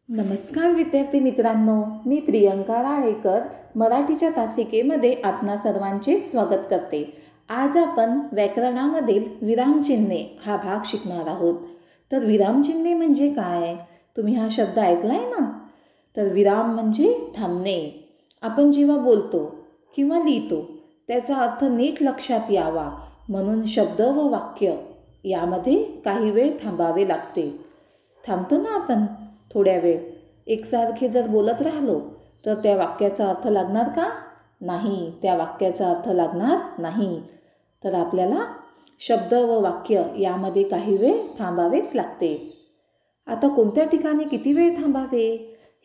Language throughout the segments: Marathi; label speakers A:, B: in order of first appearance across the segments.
A: नमस्कार विद्यार्थी मित्रांनो, मी प्रियंका राळेकर मराठीच्या तासिकेमध्ये आपणा सर्वांचे स्वागत करते. आज आपण व्याकरणामधील विरामचिन्हे हा भाग शिकणार आहोत. तर विरामचिन्हे म्हणजे काय? तुम्ही हा शब्द ऐकला आहे ना? तर विराम म्हणजे थांबणे. आपण जेव्हा बोलतो किंवा लिहितो त्याचा अर्थ नीट लक्षात यावा म्हणून शब्द व वाक्य यामध्ये काही वेळ थांबावे लागते. थांबतो ना आपण थोड्या वेळ. एकसारखे जर बोलत राहिलो तर त्या वाक्याचा अर्थ लागणार का? नाही, त्या वाक्याचा अर्थ लागणार नाही. तर आपल्याला शब्द व वाक्य यामध्ये काही वेळ थांबावेच लागते. आता कोणत्या ठिकाणी किती वेळ थांबावे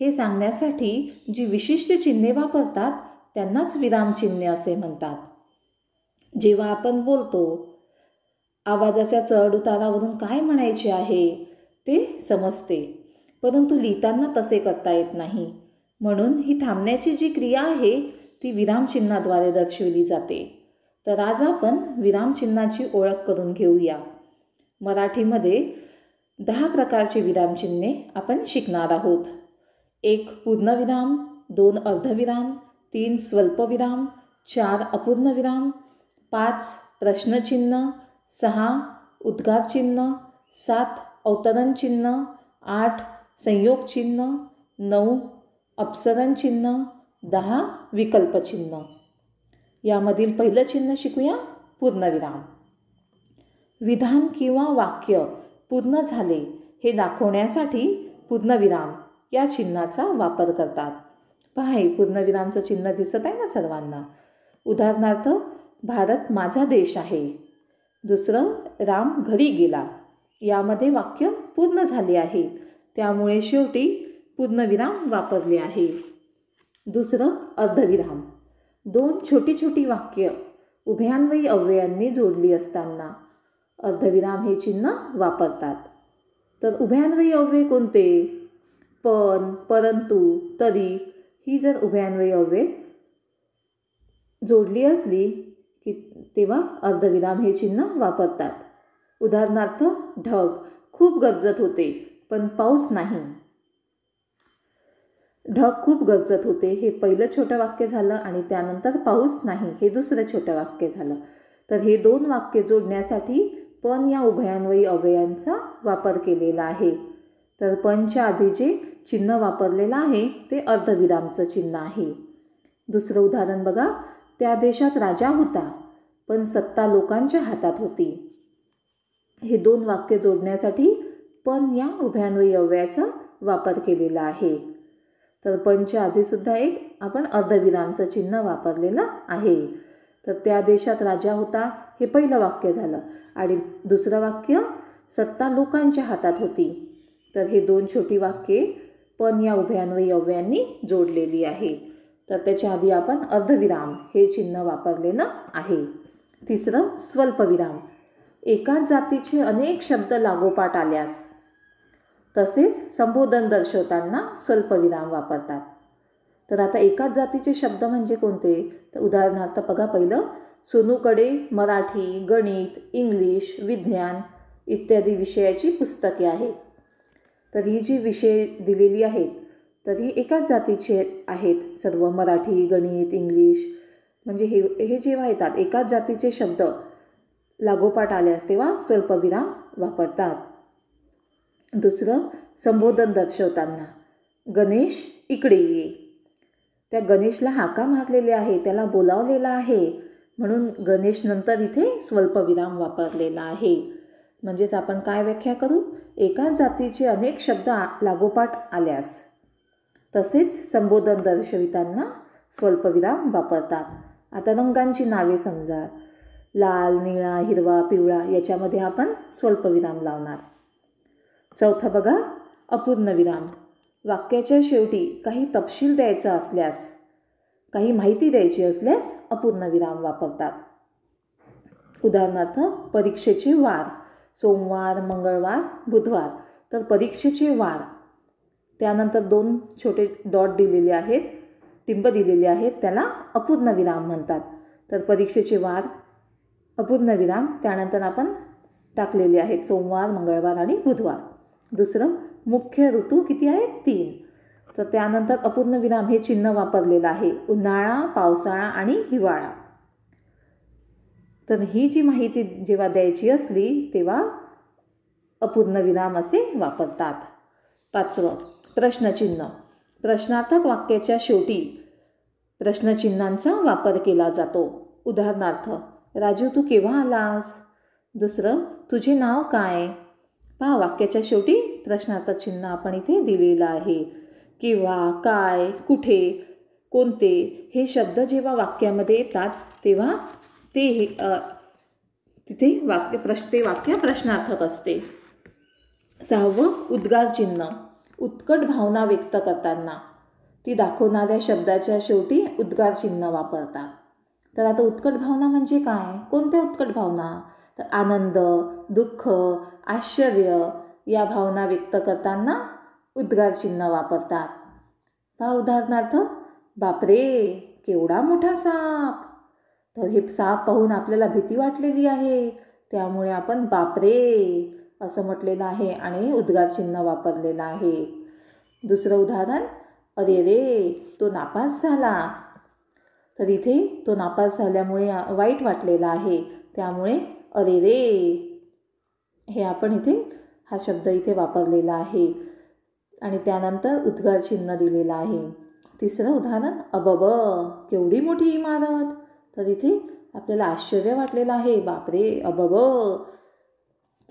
A: हे सांगण्यासाठी जी विशिष्ट चिन्हे वापरतात त्यांनाच विरामचिन्हे असे म्हणतात. जेव्हा आपण बोलतो आवाजाच्या चढ उतारावरून काय म्हणायचे आहे ते समजते, परंतु लिहिताना तसे करता येत नाही. म्हणून ही थांबण्याची जी क्रिया आहे ती विरामचिन्हाद्वारे दर्शविली जाते. तर आज आपण विरामचिन्हाची ओळख करून घेऊया. मराठीमध्ये 10 प्रकारचे विरामचिन्हे आपण शिकणार आहोत. 1 पूर्णविराम, 2 अर्धविराम, 3 स्वल्पविराम, 4 अपूर्णविराम, 5 प्रश्नचिन्ह, 6 उद्गारचिन्ह, 7 अवतरणचिन्ह, 8 संयोगचिन्ह, 9 अपसरणचिन्ह, 10 विकल्पचिन्ह. यामधील पहिलं चिन्ह शिकूया, पूर्णविराम. विधान किंवा वाक्य पूर्ण झाले हे दाखवण्यासाठी पूर्णविराम या चिन्हाचा वापर करतात. पहा, हे पूर्णविरामचं चिन्ह दिसत आहे ना सर्वांना. उदाहरणार्थ, भारत माझा देश आहे. दुसरं, राम घरी गेला. यामध्ये वाक्य पूर्ण झाले आहे, त्यामुळे शेवटी पूर्णविराम वापरले आहे. दुसरं अर्धविराम. 2 छोटी छोटी वाक्य उभयान्वयी अव्ययांनी जोडली असताना अर्धविराम हे चिन्ह वापरतात. तर उभयान्वयी अव्यय कोणते? पण, परंतु, तरी ही जर उभयान्वयी अव्यय जोडली असली की तेव्हा अर्धविराम हे चिन्ह वापरतात. उदाहरणार्थ, ढग खूप गरजत होते पण पाऊस नाही. ढग खूप गरजत होते हे पहिलं छोटं वाक्य झालं आणि त्यानंतर पाऊस नाही हे दुसरं छोटं वाक्य झालं. तर हे 2 वाक्य जोडण्यासाठी पण या उभयान्वयी अव्ययांचा वापर केलेला आहे. तर पणच्या आधी जे चिन्ह वापरलेलं आहे ते अर्धविरामचं चिन्ह आहे. दुसरं उदाहरण बघा, त्या देशात राजा होता पण सत्ता लोकांच्या हातात होती. हे 2 वाक्य जोडण्यासाठी पण या उभयान्वयी अव्ययाचा वापर केलेला आहे. तर पणच्या आधीसुद्धा एक आपण अर्धविरामचं चिन्ह वापरलेलं आहे. तर त्या देशात राजा होता हे पहिलं वाक्य झालं आणि दुसरं वाक्य सत्ता लोकांच्या हातात होती. तर हे 2 छोटी वाक्ये पण या उभयान्वयी अव्ययांनी जोडलेली आहे. तर त्याच्या आधी आपण अर्धविराम हे चिन्ह वापरलेलं आहे. तिसरं स्वल्पविराम. एकाच जातीचे अनेक शब्द लागोपाठ आल्यास तसेच संबोधन दर्शवताना स्वल्पविराम वापरतात. तर आता एकाच जातीचे शब्द म्हणजे कोणते? तर उदाहरणार्थ बघा, पहिलं, सोनूकडे मराठी, गणित, इंग्लिश, विज्ञान इत्यादी विषयाची पुस्तके आहेत. तर ही जी विषय दिलेली आहेत तर ही एकाच जातीचे आहेत सर्व. मराठी, गणित, इंग्लिश म्हणजे हे जेव्हा येतात एकाच जातीचे शब्द लागोपाठ आल्यास तेव्हा स्वल्पविराम वापरतात. दुसरं, संबोधन दर्शवताना. गणेश इकडे ये. त्या गणेशला हाका मारलेले आहे, त्याला बोलावलेला आहे म्हणून गणेश नंतर इथे स्वल्पविराम वापरलेला आहे. म्हणजेच आपण काय व्याख्या करू? एकाच जातीचे अनेक शब्द लागोपाठ आल्यास तसेच संबोधन दर्शविताना स्वल्पविराम वापरतात. आता रंगांची नावे समजा. लाल, निळा, हिरवा, पिवळा याच्यामध्ये आपण स्वल्पविराम लावणार. चौथा बघा, अपूर्णविराम. वाक्याच्या शेवटी काही तपशील द्यायचा असल्यास, काही माहिती द्यायची असल्यास अपूर्णविराम वापरतात. उदाहरणार्थ, परीक्षेचे वार. सोमवार, मंगळवार, बुधवार. तर परीक्षेचे वार, त्यानंतर 2 छोटे डॉट दिलेले आहेत, टिंब दिलेले आहेत, त्याला अपूर्णविराम म्हणतात. तर परीक्षेचे वार अपूर्णविराम, त्यानंतर आपण टाकलेले आहेत सोमवार, मंगळवार आणि बुधवार. दुसरं, मुख्य ऋतू किती आहेत? 3. तर त्यानंतर अपूर्णविराम हे चिन्ह वापरलेलं आहे. उन्हाळा, पावसाळा आणि हिवाळा. तर ही जी माहिती जेव्हा द्यायची असली तेव्हा अपूर्णविराम असे वापरतात. 5. प्रश्नचिन्ह. प्रश्नार्थक वाक्याच्या शेवटी प्रश्नचिन्हांचा वापर केला जातो. उदाहरणार्थ, राजू तू केव्हा आलास? दुसरं, तुझे नाव काय? पहा, वाक्याच्या शेवटी प्रश्नार्थक चिन्ह आपण इथे दिलेलं आहे. केव्हा, काय, कुठे, कोणते हे शब्द जेव्हा वाक्यामध्ये येतात तेव्हा तिथे ते वाक्य प्रश्नार्थक असते. 6. उद्गार चिन्ह. उत्कट भावना व्यक्त करताना ती दाखवणाऱ्या शब्दाच्या शेवटी उद्गार चिन्ह वापरतात. तर आता उत्कट भावना म्हणजे काय? कोणत्या उत्कट भावना? तर आनंद, दुःख, आश्चर्य या भावना व्यक्त करताना उद्गार चिन्ह वापरतात. पहा उदाहरणार्थ, बापरे केवढा मोठा साप. तर हे साप पाहून आपल्याला भीती वाटलेली आहे, त्यामुळे आपण बापरे असं म्हटलेलं आहे आणि उद्गार चिन्ह वापरलेलं आहे. दुसरं उदाहरण, अरे रे तो नापास झाला. तर इथे तो नापास झाल्यामुळे वाईट वाटलेला आहे, त्यामुळे अरे रे हे आपण इथे हा शब्द इथे वापरलेला आहे आणि त्यानंतर उद्गार चिन्ह दिलेलं आहे. तिसरं उदाहरण, अबब केवढी मोठी इमारत. तर इथे आपल्याला आश्चर्य वाटलेलं आहे, बापरे अबब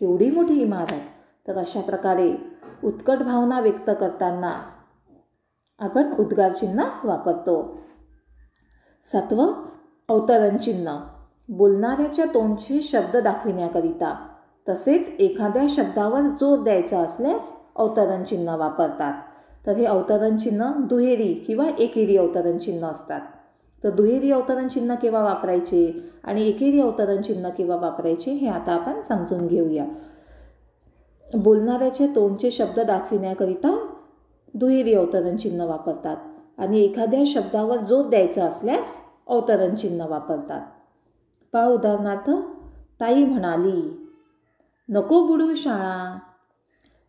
A: केवढी मोठी इमारत. तर अशा प्रकारे उत्कट भावना व्यक्त करताना आपण उद्गार चिन्ह वापरतो. 7. अवतरण चिन्ह. बोलणाऱ्याच्या तोंडचे शब्द दाखविण्याकरिता तसेच एखाद्या शब्दावर जोर द्यायचा असल्यास अवतरण चिन्ह वापरतात. तर हे अवतरण चिन्ह दुहेरी किंवा एकेरी अवतरण चिन्ह असतात. तर दुहेरी अवतरण चिन्ह केव्हा वापरायचे आणि एकेरी अवतरण चिन्ह केव्हा वापरायचे हे आता आपण समजून घेऊया. बोलणाऱ्याच्या तोंडचे शब्द दाखविण्याकरिता दुहेरी अवतरण चिन्ह वापरतात आणि एखाद्या शब्दावर जोर द्यायचा असल्यास अवतरण चिन्ह वापरतात. पहा उदाहरणार्थ, ताई म्हणाली, नको बुडू शाळा.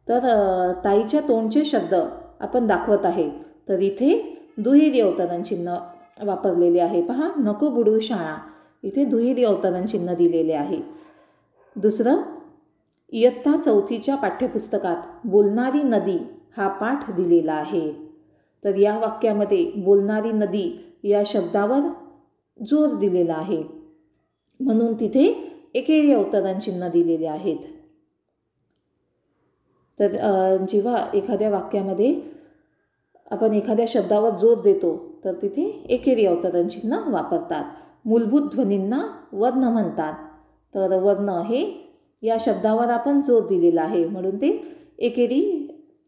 A: तर ताईच्या तोंडचे शब्द आपण दाखवत आहे, तर इथे दुहेरी अवतरण चिन्ह वापरलेले आहे. पहा, नको बुडू शाळा, इथे दुहेरी अवतरण चिन्ह दिलेले आहे. दुसरं, इयत्ता 4च्या पाठ्यपुस्तकात बोलणारी नदी हा पाठ दिलेला आहे. तर या वाक्यामध्ये बोलणारी नदी या शब्दावर जोर दिलेला आहे, म्हणून तिथे एकेरी अवतरण चिन्ह दिलेले आहेत. तर जेव्हा एखाद्या वाक्यामध्ये आपण एखाद्या शब्दावर जोर देतो तर तिथे एकेरी अवतरण चिन्ह वापरतात. मूलभूत ध्वनींना वर्ण म्हणतात. तर वर्ण हे या शब्दावर आपण जोर दिलेला आहे, म्हणून ते एकेरी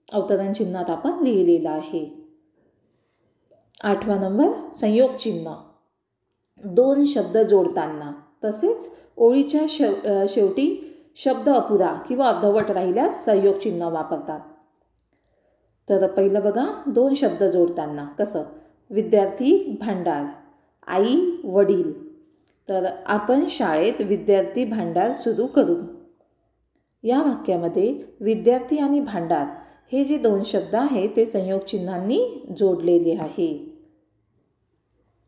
A: अवतरण चिन्हात आपण लिहिलेलं आहे. 8 नंबर, संयोग चिन्ह. 2 शब्द जोडताना तसेच ओळीच्या शेवटी शब्द अपुरा किंवा अर्धवट राहिल्यास संयोग चिन्ह वापरतात. तर पहिलं बघा, 2 शब्द जोडताना कसं, विद्यार्थी भांडार, आई वडील. तर आपण शाळेत विद्यार्थी भांडार सुरू करू. या वाक्यामध्ये विद्यार्थी आणि भांडार हे जे 2 शब्द आहेत ते संयोग चिन्हांनी जोडलेले आहे.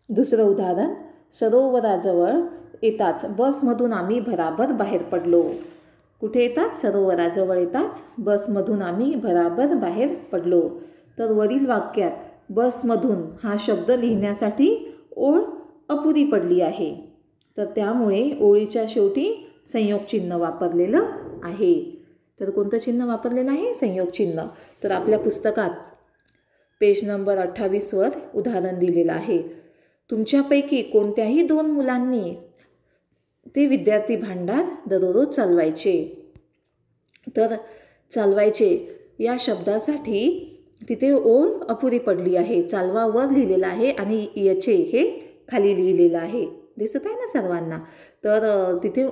A: दुसरं उदाहरण, सरोवराजवळ येताच बसमधून आम्ही भराभर बाहेर पडलो. कुठे येतात? सरोवराजवळ येताच बसमधून आम्ही भराभर बाहेर पडलो. तर वरील वाक्यात बसमधून हा शब्द लिहिण्यासाठी ओळ अपुरी पडली आहे, तर त्यामुळे ओळीच्या शेवटी संयोग चिन्ह वापरलेलं आहे. तर कोणतं चिन्ह वापरलेलं आहे? संयोग चिन्ह. तर आपल्या पुस्तकात पेज नंबर 28वर उदाहरण दिलेलं आहे. तुमच्यापैकी कोणत्याही 2 मुलांनी ते विद्यार्थी भांडार दररोज चालवायचे. तर चालवायचे या शब्दासाठी तिथे ओळ अपुरी पडली आहे. चालवा वर लिहिलेला आहे आणि याचे हे खाली लिहिलेलं आहे, दिसत आहे ना सर्वांना. तर तिथे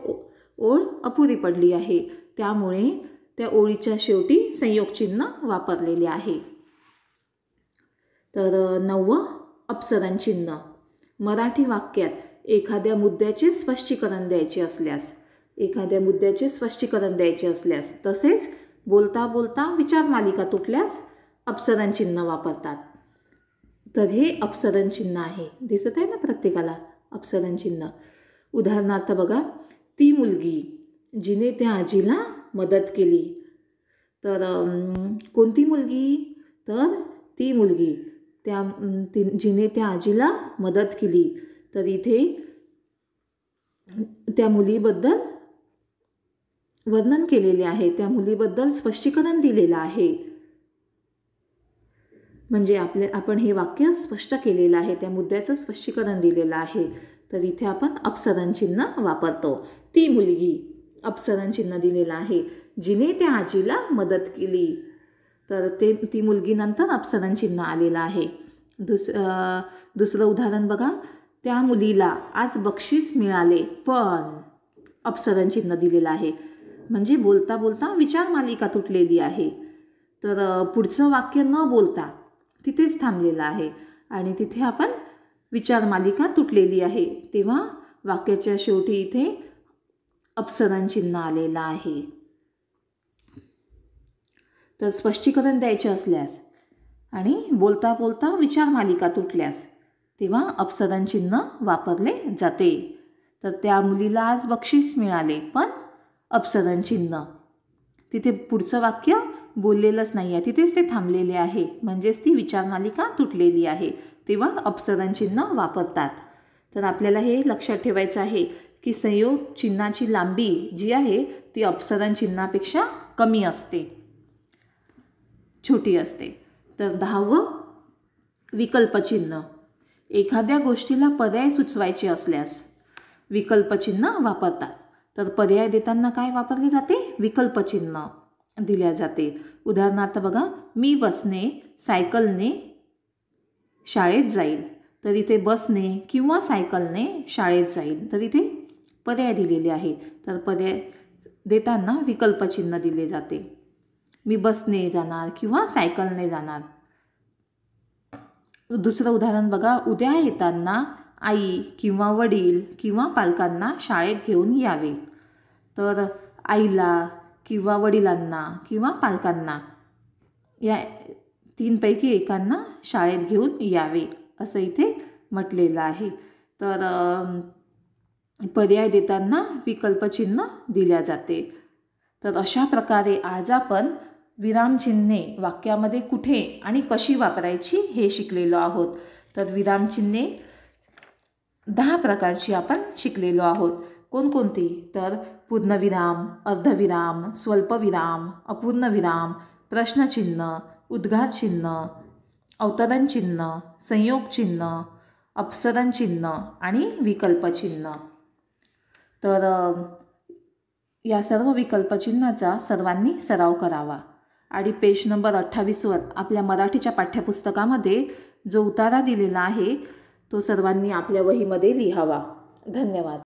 A: ओळ अपुरी पडली आहे, त्यामुळे त्या ओळीच्या शेवटी संयोग चिन्ह वापरलेले आहे. तर 9 अपसरण चिन्ह. मराठी वाक्यात एखाद्या मुद्द्याचे स्पष्टीकरण द्यायचे असल्यास तसेच बोलता बोलता विचार मालिका तुटल्यास अपसरण चिन्ह वापरतात. तर हे अपसरण चिन्ह आहे. दिसत आहे ना प्रत्येकाला अपसरण चिन्ह. उदाहरणार्थ बघा, ती मुलगी जिने त्या आजीला मदत केली. तर कोणती मुलगी? तर ती मुलगी जिने त्या आजीला मदत केली. तर इथे त्या मुलीबद्दल वर्णन केलेले आहे, त्या मुलीबद्दल स्पष्टीकरण दिलेलं आहे. म्हणजे आपण हे वाक्य स्पष्ट केलेलं आहे, त्या मुद्द्याचं स्पष्टीकरण दिलेलं आहे. तर इथे आपण अपसरण चिन्ह वापरतो. ती मुलगी अपसरण चिन्ह दिलेलं आहे. जिने त्या आजीला मदत केली. तर ती मुलगीनंतर अपसरण चिन्ह आलेलं आहे. दुसरं उदाहरण बघा, त्या मुलीला आज बक्षीस मिळाले पण अपसरण चिन्ह दिलेलं आहे. म्हणजे बोलता बोलता विचार मालिका तुटलेली आहे. तर पुढचं वाक्य न बोलता तिथेच थांबलेलं आहे आणि तिथे आपण विचार मालिका तुटलेली आहे, तेव्हा वाक्याच्या शेवटी इथे अपसरण चिन्ह आलेलं आहे. तर स्पष्टीकरण द्यायचे असल्यास आणि बोलता बोलता विचार मालिका तुटल्यास तेव्हा अपसरण चिन्ह वापरले जाते. तर त्या मुलीला आज बक्षीस मिळाले पण अपसरण चिन्ह. तिथे पुढचं वाक्य बोललेलंच नाही आहे, तिथेच ते थांबलेले आहे, म्हणजेच ती विचार मालिका तुटलेली आहे, तेव्हा अपसरण चिन्ह वापरतात. तर आपल्याला हे लक्षात ठेवायचं आहे की संयोग चिन्हाची लांबी जी आहे ती अपसरण चिन्हापेक्षा कमी असते, छोटी असते. तर 10वं विकल्पचिन्ह. एखाद्या गोष्टीला पर्याय सुचवायचे असल्यास विकल्पचिन्ह वापरतात. तर पर्याय देताना काय वापरले जाते? विकल्पचिन्ह दिल्या जाते. उदाहरणार्थ बघा, मी बसने सायकलने शाळेत जाईल. तर इथे बसने किंवा सायकलने शाळेत जाईल. तर इथे पर्याय दिलेले आहे. तर पर्याय देताना विकल्पचिन्ह दिले जाते. मी बसने जाणार किंवा सायकलने जाणार. दुसरं उदाहरण बघा, उद्या येताना आई किंवा वडील किंवा पालकांना शाळेत घेऊन यावे. तर आईला किंवा वडिलांना किंवा पालकांना या तीनपैकी एकांना शाळेत घेऊन यावे असं इथे म्हटलेलं आहे. तर पर्याय देताना विकल्पचिन्ह दिल्या जाते. तर अशा प्रकारे आज आपण विरामचिन्हे वाक्यामध्ये कुठे आणि कशी वापरायची हे शिकलेलो आहोत. तर विरामचिन्हे 10 प्रकारची आपण शिकलेलो आहोत. कोणकोणती? तर पूर्णविराम, अर्धविराम, स्वल्पविराम, अपूर्णविराम, प्रश्नचिन्ह, उद्गारचिन्ह, अवतरणचिन्ह, संयोगचिन्ह, अपसरण चिन्ह आणि विकल्पचिन्ह. तर या सर्व विकल्पचिन्हाचा सर्वांनी सराव करावा आणि पेज नंबर 28वर आपल्या मराठीच्या पाठ्यपुस्तकामध्ये जो उतारा दिलेला आहे तो सर्वांनी आपल्या वहीमध्ये लिहावा. धन्यवाद.